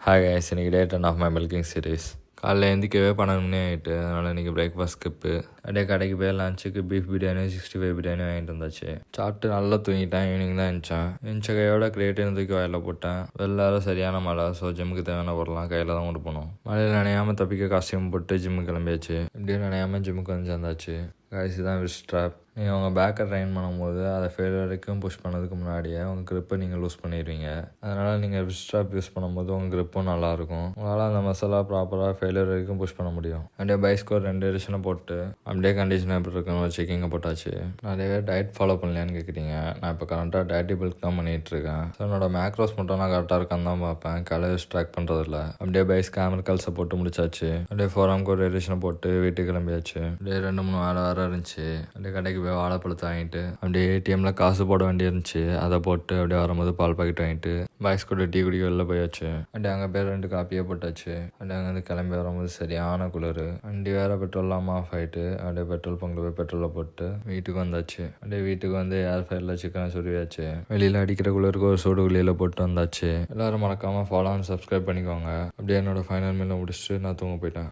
Hi guys, இன்னைக்கு டே 10 of my milking series. காலைல எந்திக்கவே 12 மணி ஆகிட்டு, அதனால் இன்றைக்கி பிரேக்ஃபாஸ்ட் ஸ்கிப்பு. அப்படியே கடைக்கு போய் லஞ்சுக்கு பீஃப் பிரியாணி 65 பிரியாணி வாங்கிட்டு வந்தாச்சு. சாப்பிட்டு நல்லா தூங்கிட்டேன். ஈவினிங் தான் எழுந்த கையோட கிரியேட்டிவ் தூக்கி வாயில் போட்டேன். வெளில சரியான மழை, ஸோ ஜிம்முக்கு தேவையான பொருளாம் கையில் தான் கொண்டு போனோம். மழையில் நனையாமல் தப்பிக்க காஸ்டியூம் போட்டு ஜிம்முக்கு கிளம்பியாச்சு. இப்படியும் நனையாமல் ஜிம்முக்கு வந்து சேர்ந்தாச்சு. கைஸ் தான் விஸ்ட் ஸ்ட்ராப். நீங்கள் உங்கள் பேக்கை ட்ரைன் பண்ணும்போது அதை ஃபெயில் வரைக்கும் புஷ் பண்ணதுக்கு முன்னாடியே உங்கள் க்ரிப்பை நீங்கள் லூஸ் பண்ணிடுவீங்க. அதனால் நீங்கள் விஸ்ட் ஸ்ட்ராப் யூஸ் பண்ணும்போது உங்கள் க்ரிப்பும் நல்லாயிருக்கும். உங்களால் அந்த மசாலா ப்ராப்பராக ஃபெயிலியர் வரைக்கும் புஷ் பண்ண முடியும். அப்படியே பைஸ்கோர் 2 எடிஷனை போட்டு அப்படியே கண்டிஷன் எப்படி இருக்குன்னு ஒரு செக்கிங்கை போட்டாச்சு. நிறையவே டயட் ஃபாலோ பண்ணலையான்னு கேட்குறீங்க. நான் இப்போ கரெக்டாக டயட்டி பில்க் தான் பண்ணிகிட்ருக்கேன். ஸோ என்னோட மேக்ரோஸ் மட்டும் நான் கரெக்டாக இருக்கான்னு தான் பார்ப்பேன். கலர்ஸ் ட்ராக் பண்ணுறதில்ல. அப்படியே பைஸ் கேமரல்ஸை போட்டு முடிச்சாச்சு. அப்படியே 4 ஒரு எடிஷனை போட்டு வீட்டுக்கு கிளம்பியாச்சு. அப்படியே 2-3 வேறு இருந்துச்சு. அப்படியே கடைக்கு போய் வாழைப்பழத்தை வாங்கிட்டு அப்படியே ஏடிஎம்ல காசு போட வேண்டி இருந்துச்சு. அதை போட்டு அப்படியே வரும்போது பால் பாக்கெட் வாங்கிட்டு பாய்ஸ் கூட டீ குடிக்க வெளில போயாச்சு. அப்படியே அங்கே போய் 2 காப்பியே போட்டாச்சு. அப்படியே அங்கே வந்து கிளம்பி வரும்போது சரியான குளிர். வண்டி வேற பெட்ரோல்லாம் ஆஃப் ஆகிட்டு அப்படியே பெட்ரோல் பங்கில் போய் பெட்ரோலில் போட்டு வீட்டுக்கு வந்தாச்சு. அப்படியே வீட்டுக்கு வந்து ஏர் ஃபயரில் சிக்கனை சுருவியாச்சு. வெளியில் அடிக்கிற குளிருக்கு ஒரு சூடு குளியில் போட்டு வந்தாச்சு. எல்லாரும் மறக்காமல் ஃபாலோ அண்ட் சப்ஸ்கிரைப் பண்ணிக்கோங்க. அப்படியே என்னோட ஃபைனல் மீலை முடிச்சுட்டு நான் தூங்க போயிட்டேன்.